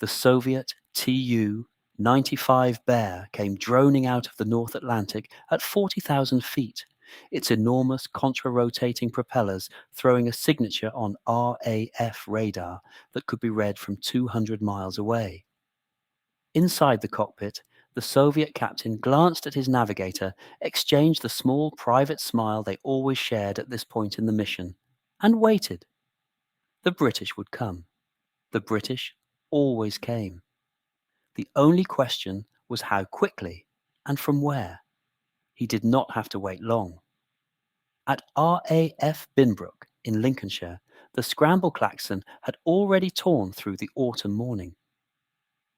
The Soviet Tu-95 Bear came droning out of the North Atlantic at 40,000 feet, its enormous contra-rotating propellers throwing a signature on RAF radar that could be read from 200 miles away. Inside the cockpit, the Soviet captain glanced at his navigator, exchanged the small private smile they always shared at this point in the mission, and waited. The British would come. The British always came. The only question was how quickly and from where. He did not have to wait long. At RAF Binbrook in Lincolnshire, the scramble klaxon had already torn through the autumn morning.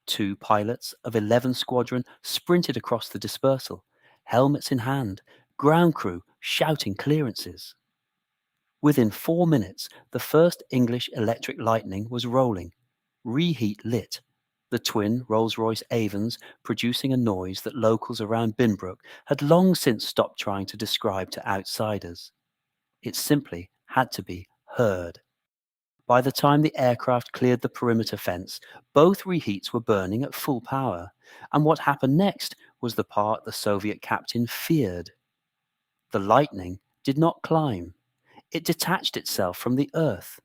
2 pilots of 11 Squadron sprinted across the dispersal, helmets in hand, ground crew shouting clearances. Within 4 minutes, the first English electric lightning was rolling, reheat lit, the twin Rolls-Royce Avons producing a noise that locals around Binbrook had long since stopped trying to describe to outsiders. It simply had to be heard. By the time the aircraft cleared the perimeter fence, both reheats were burning at full power, and what happened next was the part the Soviet captain feared. The lightning did not climb. It detached itself from the earth.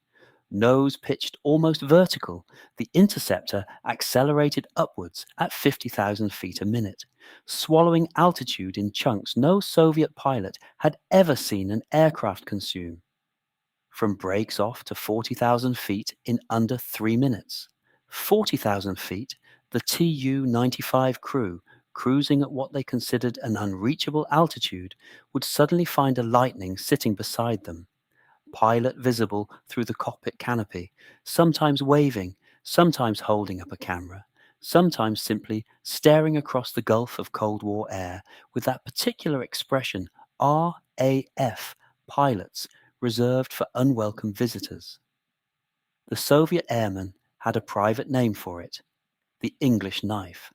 Nose pitched almost vertical, the interceptor accelerated upwards at 50,000 feet a minute, swallowing altitude in chunks no Soviet pilot had ever seen an aircraft consume. From breaks off to 40,000 feet in under 3 minutes. 40,000 feet, the Tu-95 crew, cruising at what they considered an unreachable altitude, would suddenly find a lightning sitting beside them. Pilot visible through the cockpit canopy, sometimes waving, sometimes holding up a camera, sometimes simply staring across the gulf of Cold War air with that particular expression, RAF, pilots, reserved for unwelcome visitors. The Soviet airman had a private name for it, the English knife,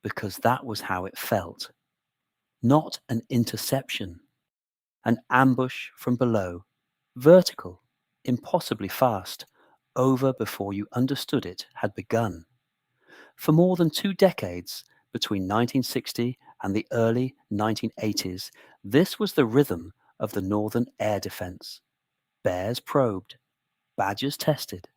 because that was how it felt. Not an interception, an ambush from below, vertical, impossibly fast, over before you understood it had begun. For more than 2 decades, between 1960 and the early 1980s, this was the rhythm of the Northern Air Defense. Bears probed, badgers tested,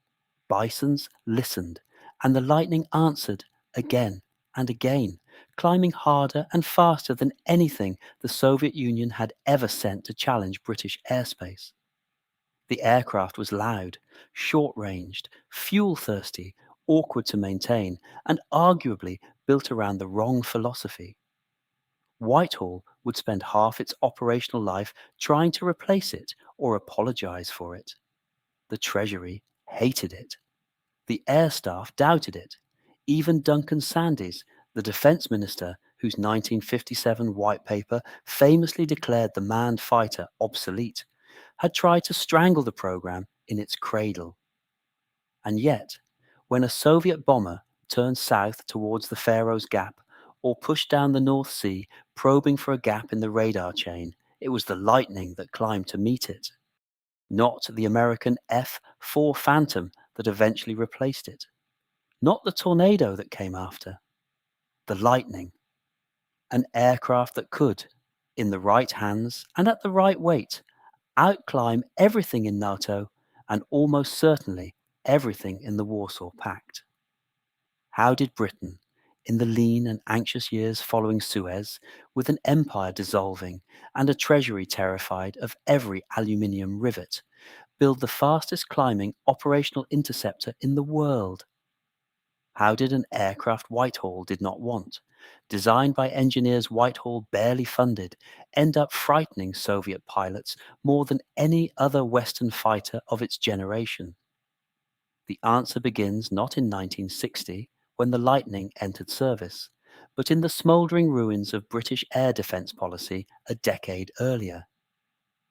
bisons listened, and the lightning answered again and again, climbing harder and faster than anything the Soviet Union had ever sent to challenge British airspace. The aircraft was loud, short-ranged, fuel-thirsty, awkward to maintain, and arguably built around the wrong philosophy. Whitehall would spend half its operational life trying to replace it or apologize for it. The Treasury hated it. The Air Staff doubted it. Even Duncan Sandys, the Defence Minister, whose 1957 White Paper famously declared the manned fighter obsolete, had tried to strangle the program in its cradle. And yet, when a Soviet bomber turned south towards the Faroes Gap or pushed down the North Sea, probing for a gap in the radar chain, it was the lightning that climbed to meet it. Not the American F-4 Phantom that eventually replaced it. Not the Tornado that came after. The Lightning. An aircraft that could, in the right hands and at the right weight, outclimb everything in NATO and almost certainly everything in the Warsaw Pact. How did Britain, in the lean and anxious years following Suez, with an empire dissolving and a treasury terrified of every aluminium rivet, build the fastest climbing operational interceptor in the world? How did an aircraft Whitehall did not want, designed by engineers Whitehall barely funded, end up frightening Soviet pilots more than any other Western fighter of its generation? The answer begins not in 1960, when the Lightning entered service, but in the smouldering ruins of British air defence policy a decade earlier,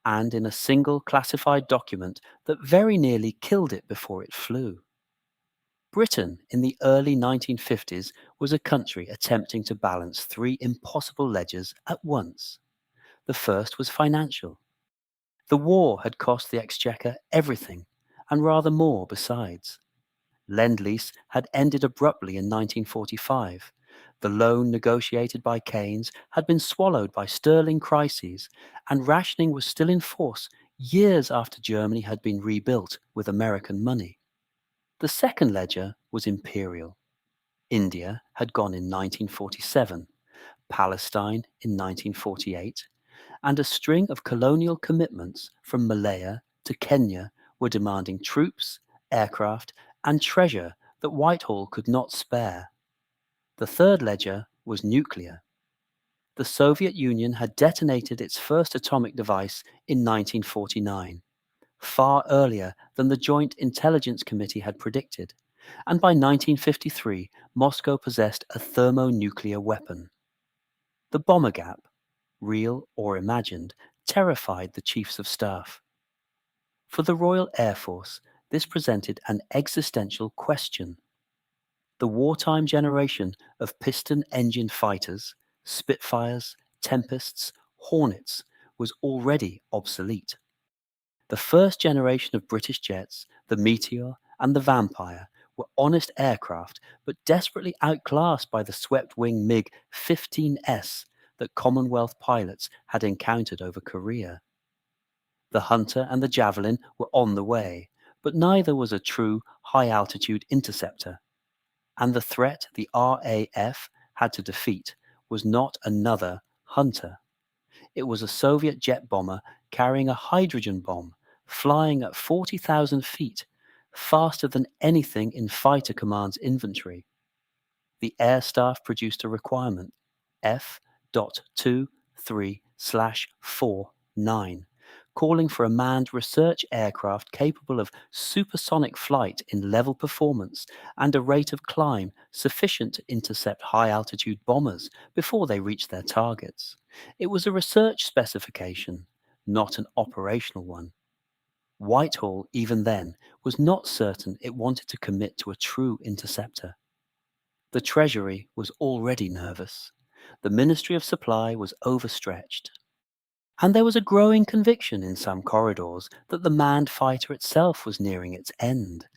and in a single classified document that very nearly killed it before it flew. Britain in the early 1950s was a country attempting to balance 3 impossible ledgers at once. The first was financial. The war had cost the Exchequer everything, and rather more besides. Lend-Lease had ended abruptly in 1945. The loan negotiated by Keynes had been swallowed by sterling crises, and rationing was still in force years after Germany had been rebuilt with American money. The second ledger was imperial. India had gone in 1947, Palestine in 1948, and a string of colonial commitments from Malaya to Kenya were demanding troops, aircraft, and treasure that Whitehall could not spare. The third ledger was nuclear. The Soviet Union had detonated its first atomic device in 1949, far earlier than the Joint Intelligence Committee had predicted, and by 1953 Moscow possessed a thermonuclear weapon. The bomber gap, real or imagined, terrified the chiefs of staff. For the Royal Air Force, this presented an existential question. The wartime generation of piston-engine fighters, Spitfires, Tempests, Hornets, was already obsolete. The first generation of British jets, the Meteor and the Vampire, were honest aircraft, but desperately outclassed by the swept-wing MiG-15S that Commonwealth pilots had encountered over Korea. The Hunter and the Javelin were on the way, but neither was a true high-altitude interceptor. And the threat the RAF had to defeat was not another Hunter. It was a Soviet jet bomber carrying a hydrogen bomb, flying at 40,000 feet, faster than anything in Fighter Command's inventory. The Air Staff produced a requirement, F.23/49, calling for a manned research aircraft capable of supersonic flight in level performance and a rate of climb sufficient to intercept high-altitude bombers before they reached their targets. It was a research specification, not an operational one. Whitehall, even then, was not certain it wanted to commit to a true interceptor. The Treasury was already nervous. The Ministry of Supply was overstretched. And there was a growing conviction in some corridors that the manned fighter itself was nearing its end,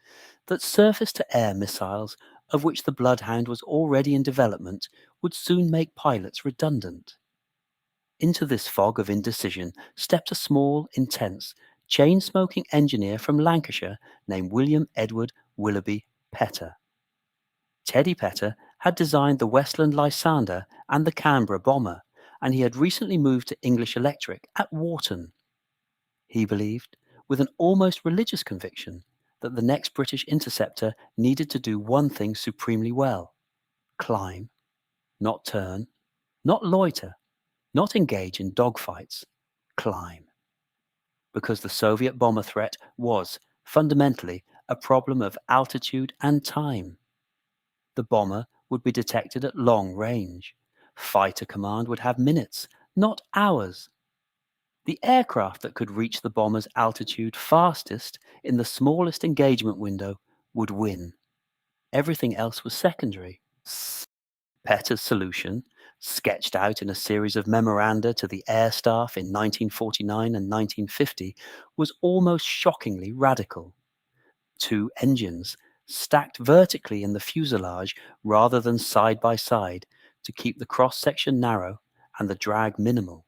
that surface-to-air missiles, of which the Bloodhound was already in development, would soon make pilots redundant. Into this fog of indecision stepped a small, intense, chain-smoking engineer from Lancashire named William Edward Willoughby Petter. Teddy Petter had designed the Westland Lysander and the Canberra bomber, and he had recently moved to English Electric at Warton. He believed, with an almost religious conviction, that the next British interceptor needed to do one thing supremely well: climb, not turn, not loiter, not engage in dogfights, climb. Because the Soviet bomber threat was, fundamentally, a problem of altitude and time. The bomber would be detected at long range. Fighter Command would have minutes, not hours. The aircraft that could reach the bomber's altitude fastest in the smallest engagement window would win. Everything else was secondary. Petter's solution, sketched out in a series of memoranda to the Air Staff in 1949 and 1950, was almost shockingly radical. 2 engines, stacked vertically in the fuselage rather than side by side, to keep the cross-section narrow and the drag minimal.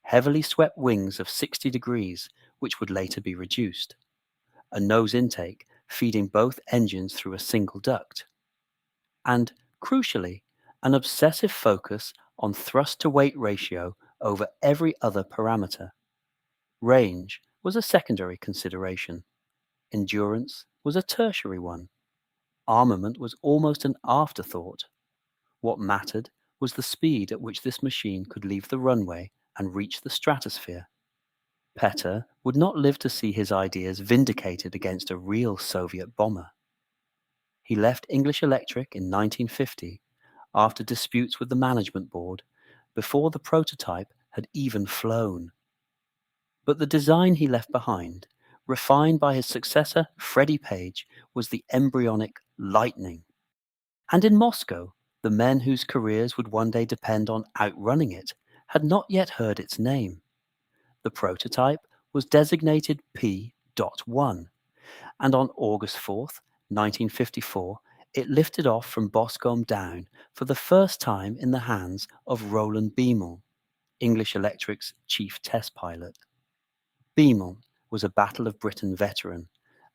Heavily swept wings of 60 degrees, which would later be reduced. A nose intake feeding both engines through a single duct. And, crucially, an obsessive focus on thrust-to-weight ratio over every other parameter. Range was a secondary consideration. Endurance was a tertiary one. Armament was almost an afterthought. What mattered was the speed at which this machine could leave the runway and reach the stratosphere. Petter would not live to see his ideas vindicated against a real Soviet bomber. He left English Electric in 1950 after disputes with the management board, before the prototype had even flown. But the design he left behind, refined by his successor Freddie Page, was the embryonic Lightning. And in Moscow, the men whose careers would one day depend on outrunning it had not yet heard its name. The prototype was designated P.1, and on August 4th, 1954, it lifted off from Boscombe Down for the first time in the hands of Roland Beamont, English Electric's chief test pilot. Beamont was a Battle of Britain veteran,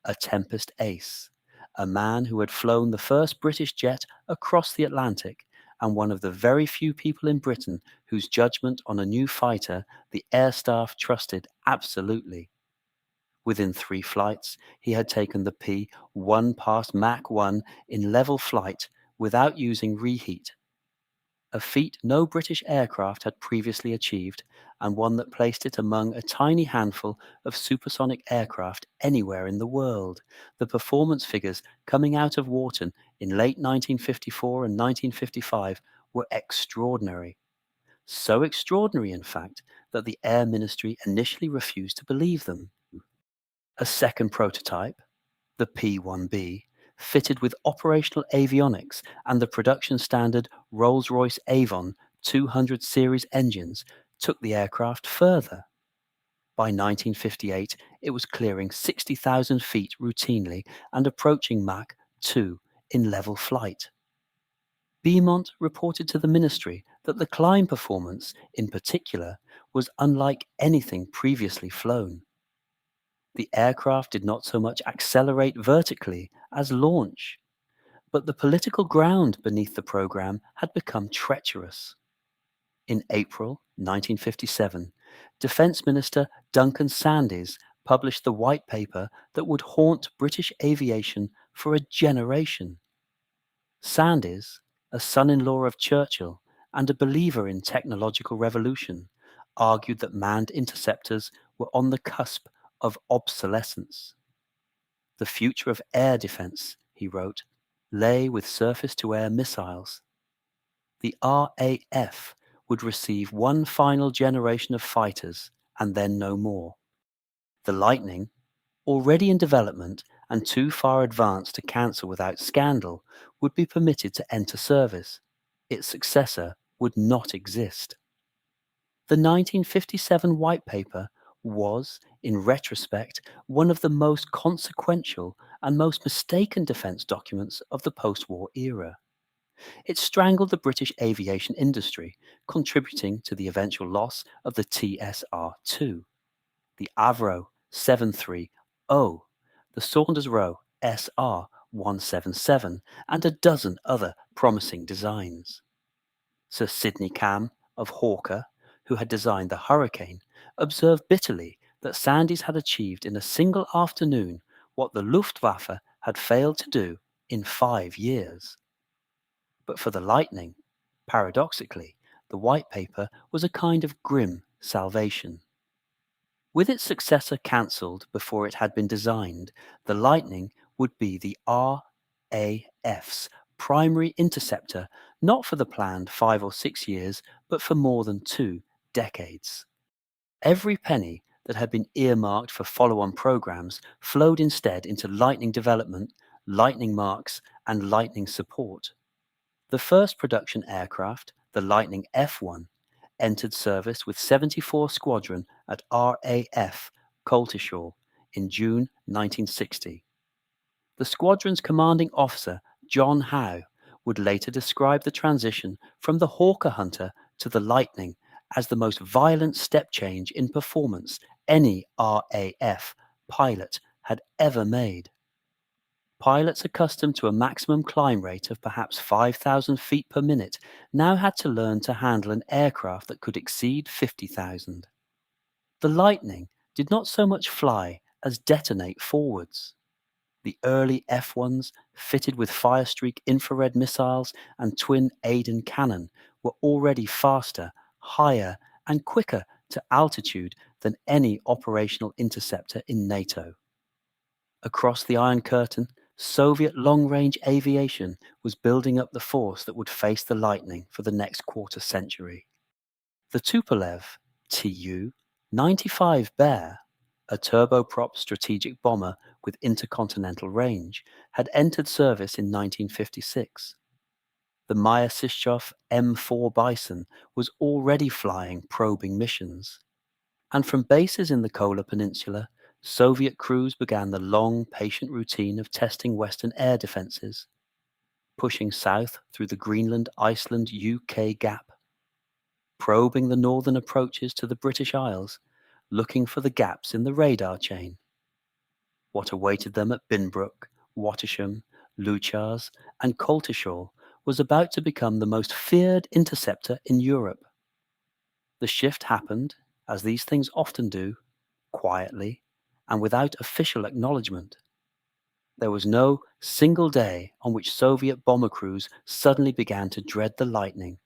a Tempest ace, a man who had flown the first British jet across the Atlantic, and one of the very few people in Britain whose judgment on a new fighter the Air Staff trusted absolutely. Within 3 flights, he had taken the P-1 past Mach 1 in level flight without using reheat, a feat no British aircraft had previously achieved, and one that placed it among a tiny handful of supersonic aircraft anywhere in the world. The performance figures coming out of Warton in late 1954 and 1955 were extraordinary. So extraordinary, in fact, that the Air Ministry initially refused to believe them. A second prototype, the P-1B, fitted with operational avionics and the production standard Rolls-Royce Avon 200 series engines, took the aircraft further. By 1958, it was clearing 60,000 feet routinely and approaching Mach 2 in level flight. Beamont reported to the ministry that the climb performance, in particular, was unlike anything previously flown. The aircraft did not so much accelerate vertically as launch, but the political ground beneath the program had become treacherous. In April 1957, Defence Minister Duncan Sandys published the white paper that would haunt British aviation for a generation. Sandys, a son-in-law of Churchill and a believer in technological revolution, argued that manned interceptors were on the cusp of obsolescence. The future of air defence, he wrote, lay with surface-to-air missiles. The RAF would receive one final generation of fighters and then no more. The Lightning, already in development and too far advanced to cancel without scandal, would be permitted to enter service. Its successor would not exist. The 1957 White Paper was, in retrospect, one of the most consequential and most mistaken defence documents of the post-war era. It strangled the British aviation industry, contributing to the eventual loss of the TSR-2, the Avro 730, the Saunders Roe SR-177, and a dozen other promising designs. Sir Sidney Cam of Hawker, who had designed the Hurricane, observed bitterly that Sandys had achieved in a single afternoon what the Luftwaffe had failed to do in 5 years. But for the Lightning, paradoxically, the White Paper was a kind of grim salvation. With its successor cancelled before it had been designed, the Lightning would be the RAF's primary interceptor, not for the planned 5 or 6 years, but for more than 2 decades. Every penny that had been earmarked for follow-on programs flowed instead into Lightning development, Lightning marks, and Lightning support. The first production aircraft, the Lightning F1, entered service with 74 Squadron at RAF Coltishall in June 1960. The squadron's commanding officer, John Howe, would later describe the transition from the Hawker Hunter to the Lightning as the most violent step change in performance any RAF pilot had ever made. Pilots accustomed to a maximum climb rate of perhaps 5,000 feet per minute now had to learn to handle an aircraft that could exceed 50,000. The Lightning did not so much fly as detonate forwards. The early F-1s, fitted with Firestreak infrared missiles and twin Aiden cannon, were already faster, higher, and quicker to altitude than any operational interceptor in NATO. Across the Iron Curtain, Soviet long-range aviation was building up the force that would face the Lightning for the next quarter century. The Tupolev Tu-95 Bear, a turboprop strategic bomber with intercontinental range, had entered service in 1956. The Myasishchev M4 Bison was already flying probing missions. And from bases in the Kola Peninsula Soviet crews began the long, patient routine of testing Western air defences, pushing south through the Greenland-Iceland-UK gap, probing the northern approaches to the British Isles, looking for the gaps in the radar chain. What awaited them at Binbrook, Wattisham, Leuchars, and Coltishall was about to become the most feared interceptor in Europe. The shift happened, as these things often do, quietly and without official acknowledgement. There was no single day on which Soviet bomber crews suddenly began to dread the lightning.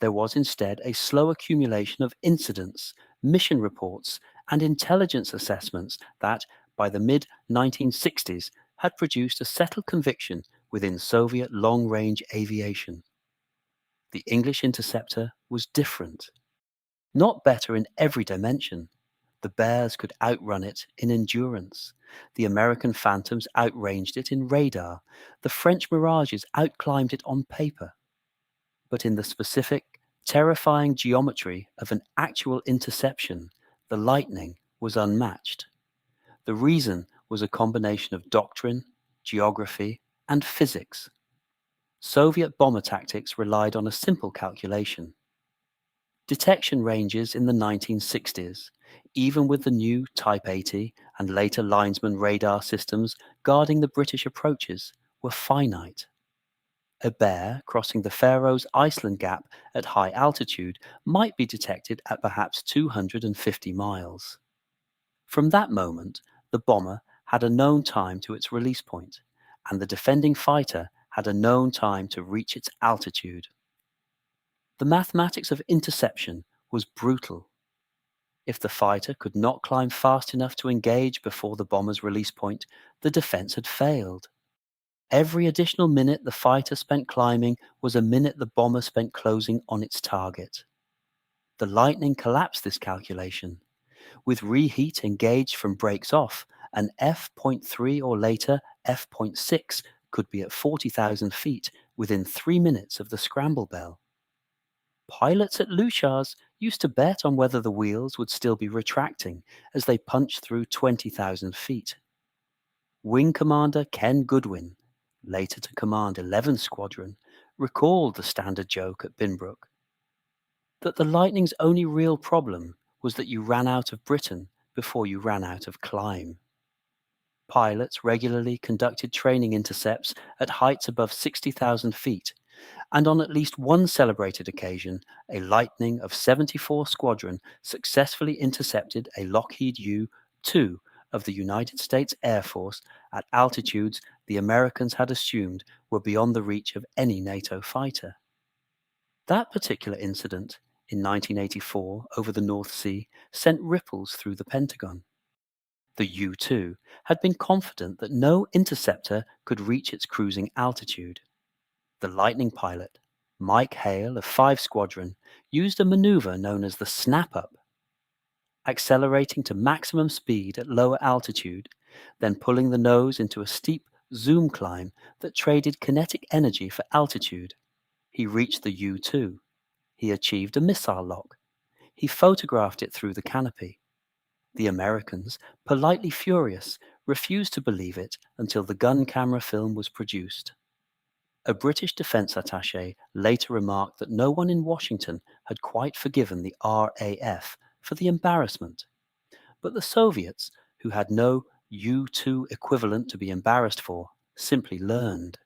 There was instead a slow accumulation of incidents, mission reports, and intelligence assessments that, by the mid-1960s, had produced a settled conviction within Soviet long-range aviation. The English interceptor was different. Not better in every dimension. The Bears could outrun it in endurance. The American Phantoms outranged it in radar. The French Mirages outclimbed it on paper. But in the specific, terrifying geometry of an actual interception, the Lightning was unmatched. The reason was a combination of doctrine, geography, and physics. Soviet bomber tactics relied on a simple calculation. Detection ranges in the 1960s, even with the new Type 80 and later Linesman radar systems guarding the British approaches, were finite. A bear crossing the Faroes Iceland Gap at high altitude might be detected at perhaps 250 miles. From that moment, the bomber had a known time to its release point, and the defending fighter had a known time to reach its altitude. The mathematics of interception was brutal. If the fighter could not climb fast enough to engage before the bomber's release point, the defense had failed. Every additional minute the fighter spent climbing was a minute the bomber spent closing on its target. The Lightning collapsed this calculation. With reheat engaged from brakes off, an F.3 or later F.6 could be at 40,000 feet within 3 minutes of the scramble bell. Pilots at Leuchars used to bet on whether the wheels would still be retracting as they punched through 20,000 feet. Wing Commander Ken Goodwin, later to command 11th Squadron, recalled the standard joke at Binbrook that the Lightning's only real problem was that you ran out of Britain before you ran out of climb. Pilots regularly conducted training intercepts at heights above 60,000 feet, and on at least one celebrated occasion, a Lightning of 74 Squadron successfully intercepted a Lockheed U-2 of the United States Air Force at altitudes the Americans had assumed were beyond the reach of any NATO fighter. That particular incident, in 1984 over the North Sea, sent ripples through the Pentagon. The U-2 had been confident that no interceptor could reach its cruising altitude. The Lightning pilot, Mike Hale of 5 Squadron, used a maneuver known as the snap-up, accelerating to maximum speed at lower altitude, then pulling the nose into a steep zoom climb that traded kinetic energy for altitude. He reached the U-2. He achieved a missile lock. He photographed it through the canopy. The Americans, politely furious, refused to believe it until the gun camera film was produced. A British defense attaché later remarked that no one in Washington had quite forgiven the RAF for the embarrassment. But the Soviets, who had no U-2 equivalent to be embarrassed for, simply learned.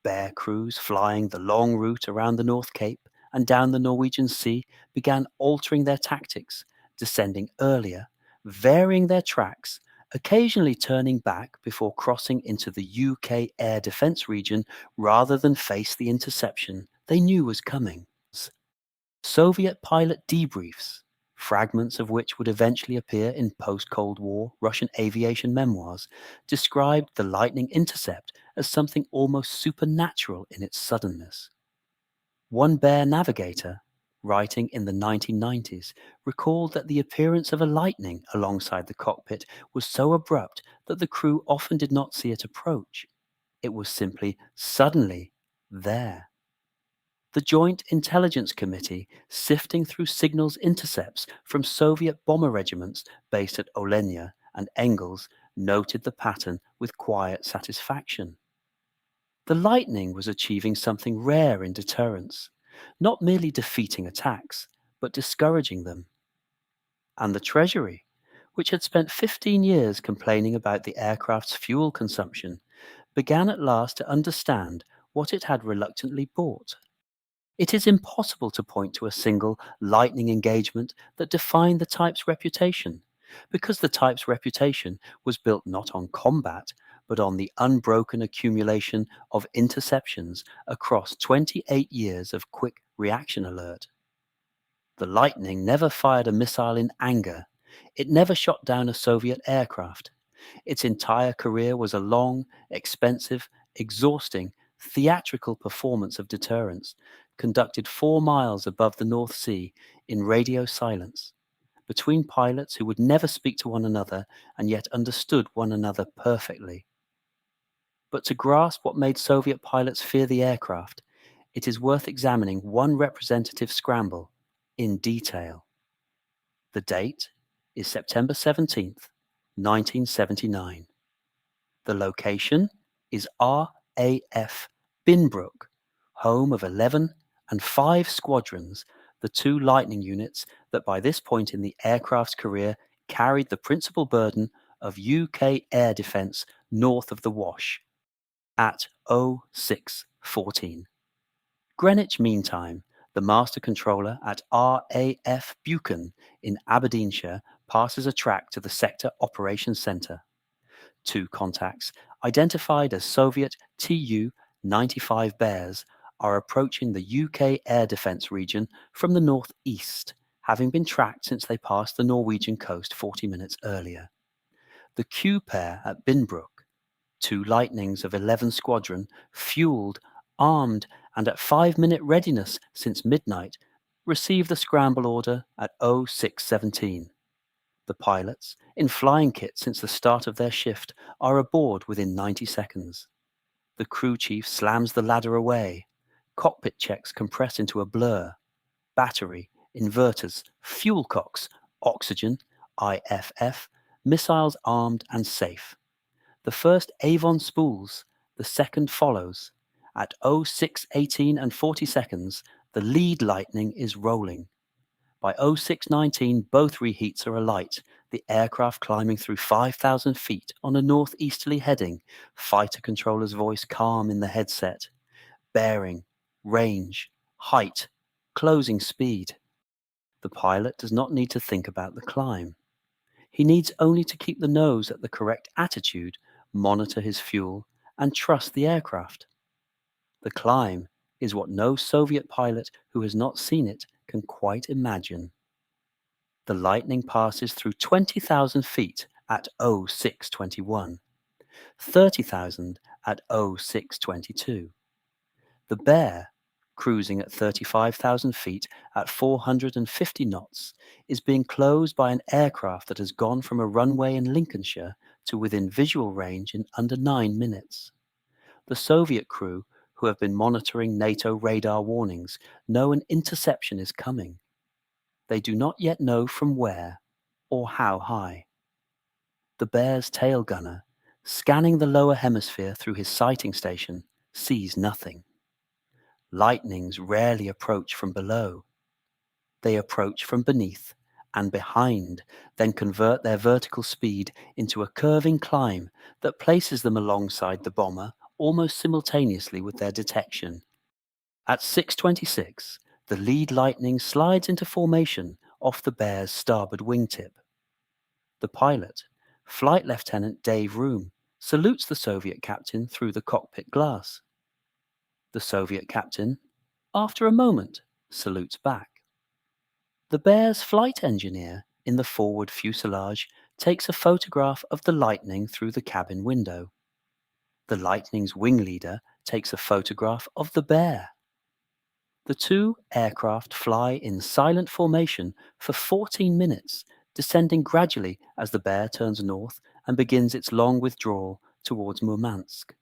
Bear crews flying the long route around the North Cape and down the Norwegian Sea began altering their tactics, descending earlier, varying their tracks, occasionally turning back before crossing into the UK air defence region rather than face the interception they knew was coming. Soviet pilot debriefs, fragments of which would eventually appear in post-Cold War Russian aviation memoirs, described the Lightning intercept as something almost supernatural in its suddenness. One Bear navigator, writing in the 1990s, recalled that the appearance of a Lightning alongside the cockpit was so abrupt that the crew often did not see it approach. It was simply suddenly there. The Joint Intelligence Committee, sifting through signals intercepts from Soviet bomber regiments based at Olenia and Engels noted the pattern with quiet satisfaction. The Lightning was achieving something rare in deterrence, not merely defeating attacks, but discouraging them. And the Treasury, which had spent 15 years complaining about the aircraft's fuel consumption, began at last to understand what it had reluctantly bought. It is impossible to point to a single Lightning engagement that defined the type's reputation, because the type's reputation was built not on combat, but on the unbroken accumulation of interceptions across 28 years of quick reaction alert. The Lightning never fired a missile in anger. It never shot down a Soviet aircraft. Its entire career was a long, expensive, exhausting, theatrical performance of deterrence, conducted 4 miles above the North Sea in radio silence, between pilots who would never speak to one another and yet understood one another perfectly. But to grasp what made Soviet pilots fear the aircraft, it is worth examining one representative scramble in detail. The date is September 17th, 1979. The location is RAF Binbrook, home of 11 and 5 squadrons, the 2 Lightning units that by this point in the aircraft's career carried the principal burden of UK air defence north of the Wash, at 0614. Greenwich Mean Time, the master controller at RAF Buchan in Aberdeenshire passes a track to the Sector Operations Centre. 2 contacts, identified as Soviet Tu-95 Bears, are approaching the UK air defence region from the northeast, having been tracked since they passed the Norwegian coast 40 minutes earlier. The Q pair at Binbrook, 2 Lightnings of 11 Squadron, fueled, armed, and at 5-minute readiness since midnight, received the scramble order at 0617. The pilots, in flying kit since the start of their shift, are aboard within 90 seconds. The crew chief slams the ladder away. Cockpit checks compress into a blur. Battery, inverters, fuel cocks, oxygen, IFF, missiles armed and safe. The first Avon spools, the second follows. At 0618 and 40 seconds, the lead Lightning is rolling. By 0619, both reheats are alight, the aircraft climbing through 5,000 feet on a northeasterly heading, fighter controller's voice calm in the headset. Bearing, range, height, closing speed. The pilot does not need to think about the climb. He needs only to keep the nose at the correct attitude, monitor his fuel, and trust the aircraft. The climb is what no Soviet pilot who has not seen it can quite imagine. The Lightning passes through 20,000 feet at 0621, 30,000 at 0622. The Bear, cruising at 35,000 feet at 450 knots, is being closed by an aircraft that has gone from a runway in Lincolnshire to within visual range in under 9 minutes. The Soviet crew, who have been monitoring NATO radar warnings, know an interception is coming. They do not yet know from where or how high. The Bear's tail gunner, scanning the lower hemisphere through his sighting station, sees nothing. Lightnings rarely approach from below. They approach from beneath and behind, then convert their vertical speed into a curving climb that places them alongside the bomber almost simultaneously with their detection. At 6:26, the lead Lightning slides into formation off the Bear's starboard wingtip. The pilot, Flight Lieutenant Dave Room, salutes the Soviet captain through the cockpit glass. The Soviet captain, after a moment, salutes back. The Bear's flight engineer in the forward fuselage takes a photograph of the Lightning through the cabin window. The Lightning's wing leader takes a photograph of the Bear. The 2 aircraft fly in silent formation for 14 minutes, descending gradually as the Bear turns north and begins its long withdrawal towards Murmansk.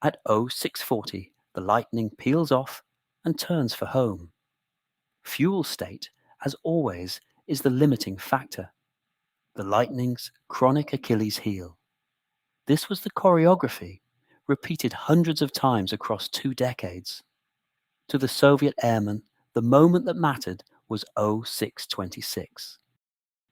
At 0640, the Lightning peels off and turns for home. Fuel state, as always, is the limiting factor. the Lightning's chronic Achilles heel. This was the choreography, repeated hundreds of times across 2 decades. To the Soviet airmen, the moment that mattered was 0626.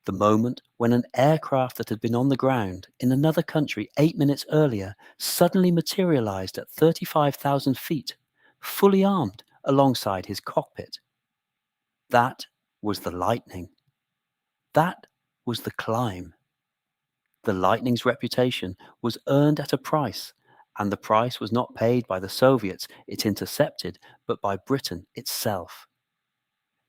The moment when an aircraft that had been on the ground in another country 8 minutes earlier suddenly materialized at 35,000 feet, fully armed alongside his cockpit. That was the Lightning. That was the climb. The Lightning's reputation was earned at a price, and the price was not paid by the Soviets it intercepted, but by Britain itself.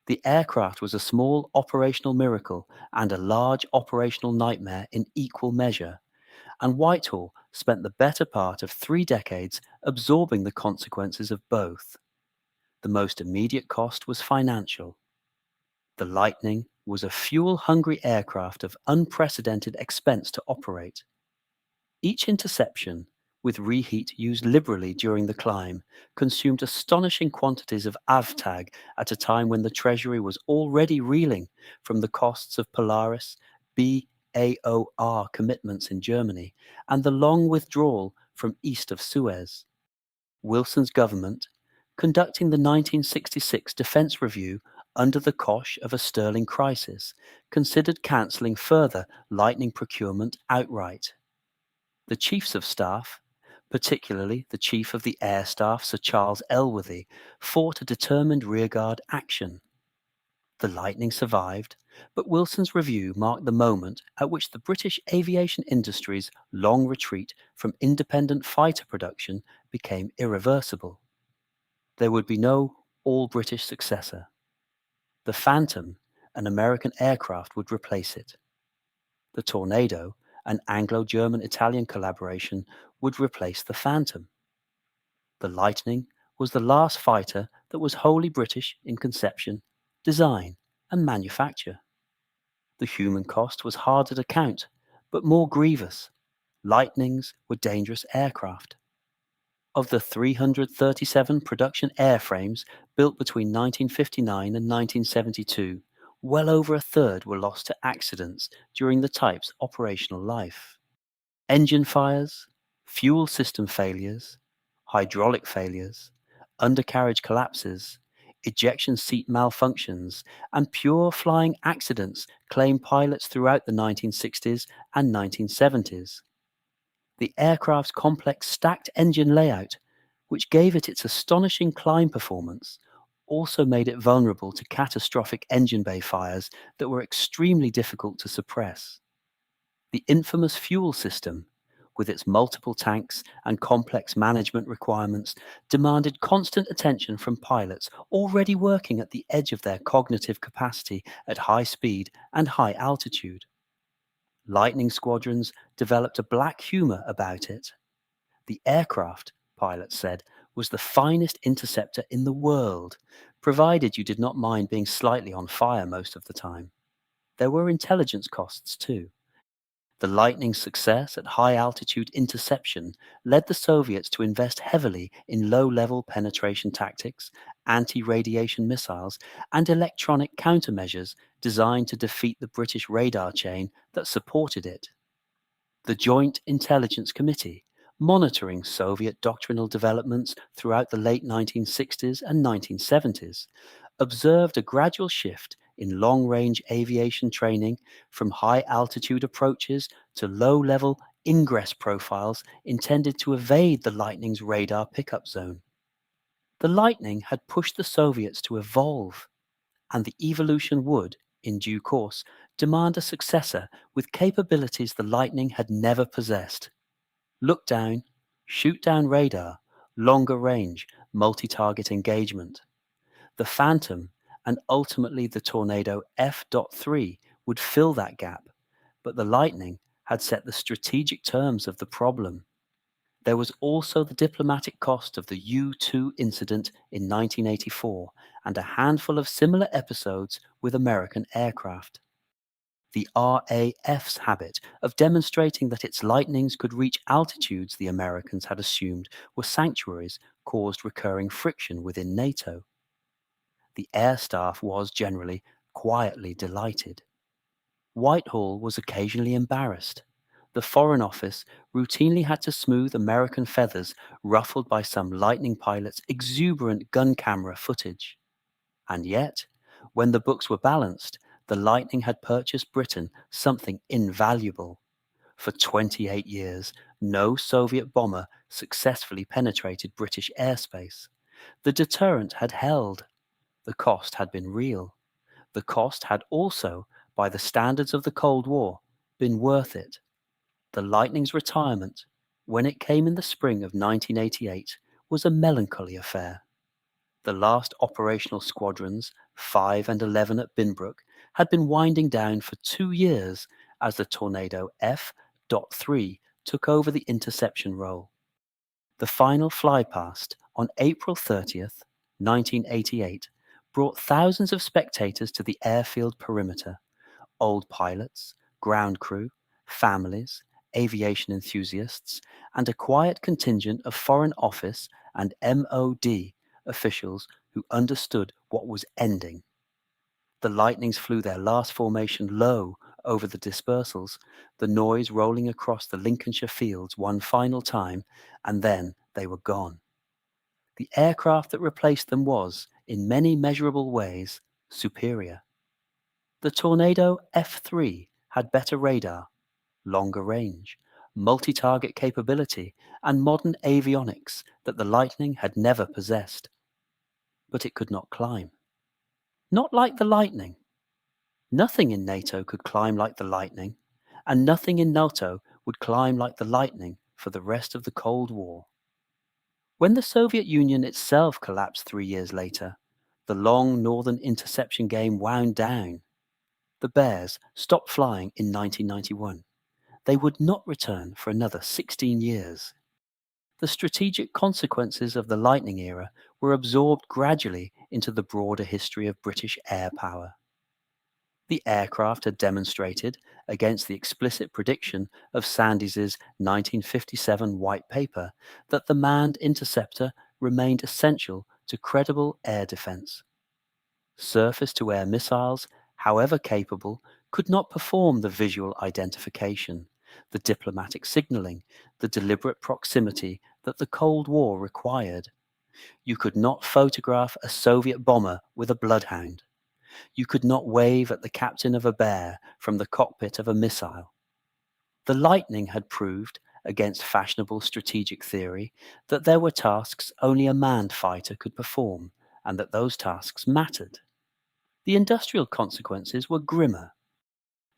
The aircraft was a small operational miracle and a large operational nightmare in equal measure, and Whitehall spent the better part of 3 decades absorbing the consequences of both. The most immediate cost was financial. The Lightning was a fuel-hungry aircraft of unprecedented expense to operate. Each interception, with reheat used liberally during the climb, consumed astonishing quantities of AVTAG at a time when the Treasury was already reeling from the costs of Polaris, BAOR commitments in Germany, and the long withdrawal from east of Suez. Wilson's government, conducting the 1966 Defence Review under the cosh of a sterling crisis, considered cancelling further Lightning procurement outright. The Chiefs of Staff, particularly the Chief of the Air Staff, Sir Charles Elworthy, fought a determined rearguard action. The Lightning survived, but Wilson's review marked the moment at which the British aviation industry's long retreat from independent fighter production became irreversible. There would be no all-British successor. The Phantom, an American aircraft, would replace it. The Tornado, an Anglo-German-Italian collaboration, would replace the Phantom. The Lightning was the last fighter that was wholly British in conception, design, and manufacture. The human cost was harder to count, but more grievous. Lightnings were dangerous aircraft. Of the 337 production airframes built between 1959 and 1972, well over a third were lost to accidents during the type's operational life. Engine fires, fuel system failures, hydraulic failures, undercarriage collapses, ejection seat malfunctions, and pure flying accidents claimed pilots throughout the 1960s and 1970s. The aircraft's complex stacked engine layout, which gave it its astonishing climb performance, also made it vulnerable to catastrophic engine bay fires that were extremely difficult to suppress. The infamous fuel system, with its multiple tanks and complex management requirements, demanded constant attention from pilots already working at the edge of their cognitive capacity at high speed and high altitude. Lightning squadrons developed a black humor about it. The aircraft, pilots said, was the finest interceptor in the world, provided you did not mind being slightly on fire most of the time. There were intelligence costs too. The Lightning's success at high-altitude interception led the Soviets to invest heavily in low-level penetration tactics, anti-radiation missiles, and electronic countermeasures designed to defeat the British radar chain that supported it. The Joint Intelligence Committee, monitoring Soviet doctrinal developments throughout the late 1960s and 1970s, observed a gradual shift in long-range aviation training from high-altitude approaches to low-level ingress profiles intended to evade the Lightning's radar pickup zone. The Lightning had pushed the Soviets to evolve, and the evolution would, in due course, demand a successor with capabilities the Lightning had never possessed. Look down, shoot down radar, longer range, multi-target engagement. The Phantom and ultimately the Tornado F.23 would fill that gap, but the Lightning had set the strategic terms of the problem. There was also the diplomatic cost of the U-2 incident in 1984 and a handful of similar episodes with American aircraft. The RAF's habit of demonstrating that its Lightnings could reach altitudes the Americans had assumed were sanctuaries caused recurring friction within NATO. The Air Staff was generally quietly delighted. Whitehall was occasionally embarrassed. The Foreign Office routinely had to smooth American feathers ruffled by some Lightning pilot's exuberant gun camera footage. And yet, when the books were balanced, the Lightning had purchased Britain something invaluable. For 28 years, no Soviet bomber successfully penetrated British airspace. The deterrent had held. The cost had been real. The cost had also, by the standards of the Cold War, been worth it. The Lightning's retirement, when it came in the spring of 1988, was a melancholy affair. The last operational squadrons, 5 and 11 at Binbrook, had been winding down for 2 years as the Tornado F.23 took over the interception role. The final flypast on April 30th, 1988, brought thousands of spectators to the airfield perimeter. Old pilots, ground crew, families, aviation enthusiasts, and a quiet contingent of Foreign Office and MOD officials who understood what was ending. The Lightnings flew their last formation low over the dispersals, the noise rolling across the Lincolnshire fields one final time, and then they were gone. The aircraft that replaced them was, in many measurable ways, superior. The Tornado F3 had better radar, longer range, multi-target capability, and modern avionics that the Lightning had never possessed. But it could not climb. Not like the Lightning. Nothing in NATO could climb like the Lightning, and nothing in NATO would climb like the Lightning for the rest of the Cold War. When the Soviet Union itself collapsed 3 years later, the long northern interception game wound down. The Bears stopped flying in 1991. They would not return for another 16 years. The strategic consequences of the Lightning era were absorbed gradually into the broader history of British air power. The aircraft had demonstrated, against the explicit prediction of Sandys's 1957 white paper, that the manned interceptor remained essential to credible air defense. Surface-to-air missiles, however capable, could not perform the visual identification, the diplomatic signaling, the deliberate proximity that the Cold War required. You could not photograph a Soviet bomber with a bloodhound. You could not wave at the captain of a bear from the cockpit of a missile. The Lightning had proved, against fashionable strategic theory, that there were tasks only a manned fighter could perform, and that those tasks mattered. The industrial consequences were grimmer.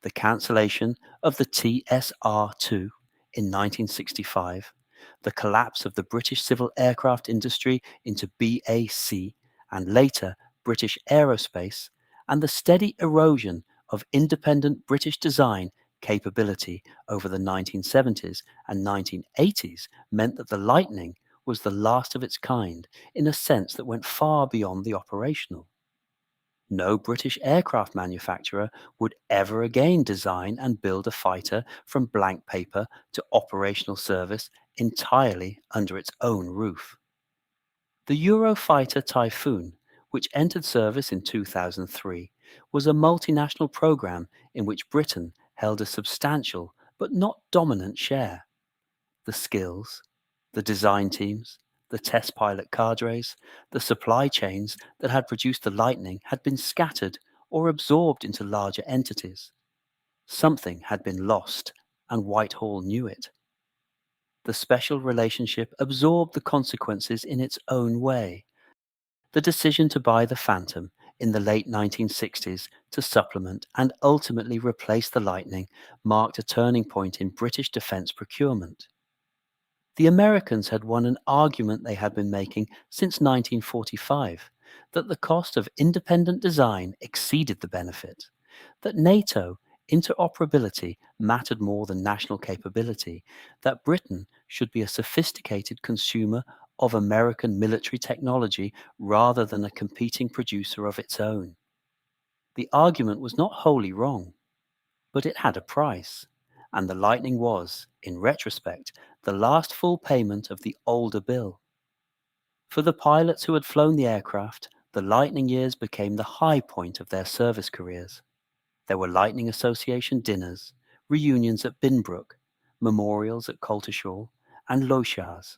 The cancellation of the TSR-2 in 1965, the collapse of the British civil aircraft industry into BAC, and later British Aerospace, and the steady erosion of independent British design capability over the 1970s and 1980s meant that the Lightning was the last of its kind in a sense that went far beyond the operational. No British aircraft manufacturer would ever again design and build a fighter from blank paper to operational service entirely under its own roof. The Eurofighter Typhoon, which entered service in 2003, was a multinational program in which Britain held a substantial but not dominant share. The skills, the design teams, the test pilot cadres, the supply chains that had produced the Lightning had been scattered or absorbed into larger entities. Something had been lost, and Whitehall knew it. The special relationship absorbed the consequences in its own way. The decision to buy the Phantom in the late 1960s to supplement and ultimately replace the Lightning marked a turning point in British defence procurement. The Americans had won an argument they had been making since 1945, that the cost of independent design exceeded the benefit, that NATO interoperability mattered more than national capability, that Britain should be a sophisticated consumer of American military technology rather than a competing producer of its own. The argument was not wholly wrong, but it had a price, and the Lightning was, in retrospect, the last full payment of the older bill. For the pilots who had flown the aircraft, the Lightning years became the high point of their service careers. There were Lightning Association dinners, reunions at Binbrook, memorials at Coltishall, and Lochars.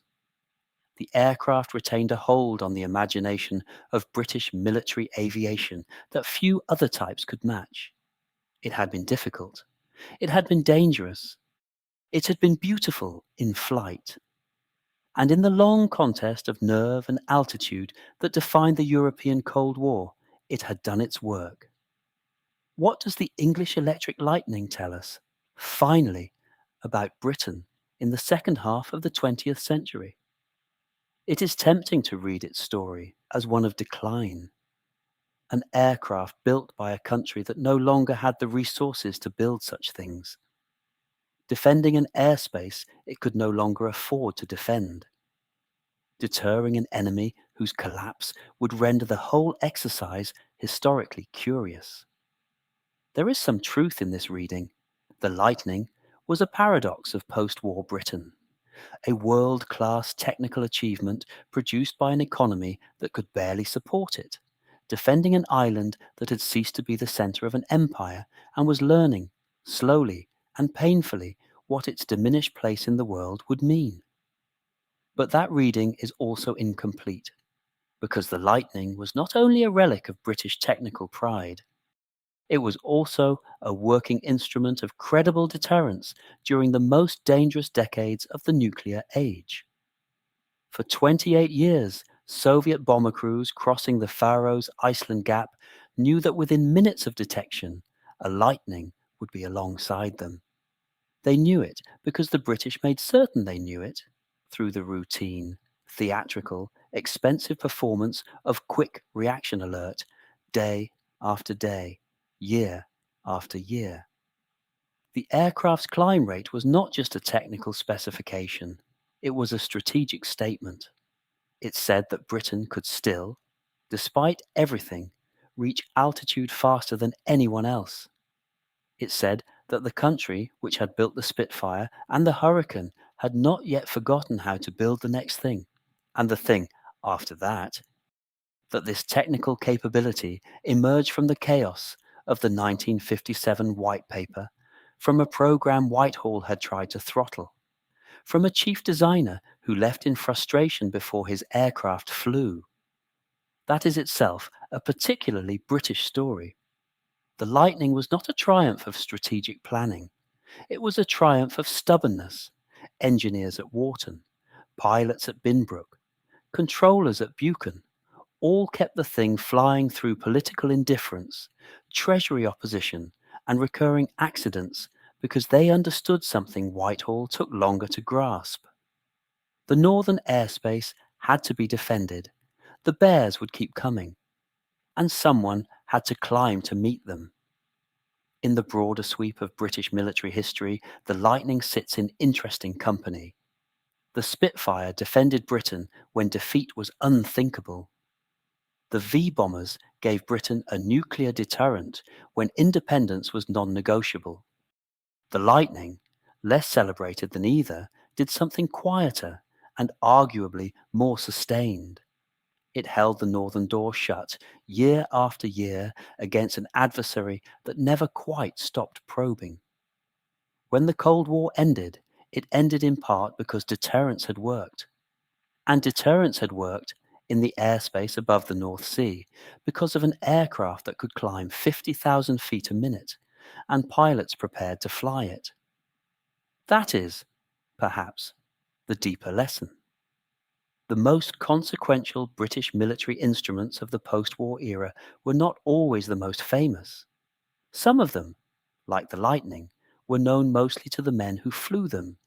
The aircraft retained a hold on the imagination of British military aviation that few other types could match. It had been difficult. It had been dangerous. It had been beautiful in flight. And in the long contest of nerve and altitude that defined the European Cold War, it had done its work. What does the English Electric Lightning tell us, finally, about Britain in the second half of the 20th century? It is tempting to read its story as one of decline. An aircraft built by a country that no longer had the resources to build such things. Defending an airspace it could no longer afford to defend. Deterring an enemy whose collapse would render the whole exercise historically curious. There is some truth in this reading. The Lightning was a paradox of post-war Britain, a world-class technical achievement produced by an economy that could barely support it, defending an island that had ceased to be the centre of an empire and was learning, slowly and painfully, what its diminished place in the world would mean. But that reading is also incomplete, because the Lightning was not only a relic of British technical pride, it was also a working instrument of credible deterrence during the most dangerous decades of the nuclear age. For 28 years, Soviet bomber crews crossing the Faroes-Iceland Gap knew that within minutes of detection, a Lightning would be alongside them. They knew it because the British made certain they knew it through the routine, theatrical, expensive performance of Quick Reaction Alert, day after day, year after year. The aircraft's climb rate was not just a technical specification, it was a strategic statement. It said that Britain could still, despite everything, reach altitude faster than anyone else. It said that the country which had built the Spitfire and the Hurricane had not yet forgotten how to build the next thing, and the thing after that this technical capability emerged from the chaos of the 1957 White Paper, from a program Whitehall had tried to throttle, from a chief designer who left in frustration before his aircraft flew. That is itself a particularly British story. The Lightning was not a triumph of strategic planning. It was a triumph of stubbornness. Engineers at Warton, pilots at Binbrook, controllers at Buchan, all kept the thing flying through political indifference, treasury opposition, and recurring accidents because they understood something Whitehall took longer to grasp. The northern airspace had to be defended. The bears would keep coming, and someone had to climb to meet them. In the broader sweep of British military history, the Lightning sits in interesting company. The Spitfire defended Britain when defeat was unthinkable. The V-bombers gave Britain a nuclear deterrent when independence was non-negotiable. The Lightning, less celebrated than either, did something quieter and arguably more sustained. It held the northern door shut year after year against an adversary that never quite stopped probing. When the Cold War ended, it ended in part because deterrence had worked. And deterrence had worked in the airspace above the North Sea because of an aircraft that could climb 50,000 feet a minute and pilots prepared to fly it. That is, perhaps, the deeper lesson. The most consequential British military instruments of the post-war era were not always the most famous. Some of them, like the Lightning, were known mostly to the men who flew them,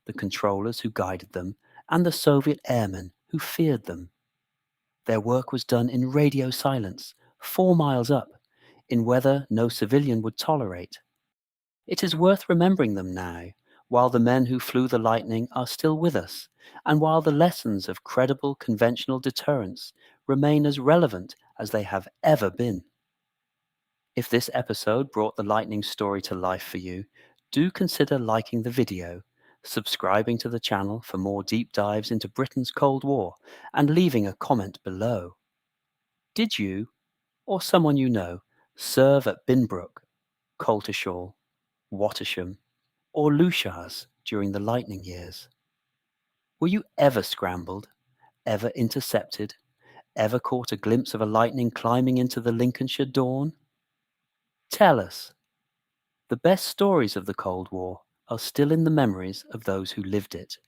the controllers who guided them, and the Soviet airmen who feared them. Their work was done in radio silence, 4 miles up, in weather no civilian would tolerate. It is worth remembering them now, while the men who flew the Lightning are still with us, and while the lessons of credible conventional deterrence remain as relevant as they have ever been. If this episode brought the Lightning story to life for you, do consider liking the video, subscribing to the channel for more deep dives into Britain's Cold War, and leaving a comment below. Did you, or someone you know, serve at Binbrook? Coltishall, Wattisham, or Lushars during the lightning years? Were you ever scrambled, ever intercepted, ever caught a glimpse of a lightning climbing into the Lincolnshire dawn? Tell us. The best stories of the Cold War are still in the memories of those who lived it.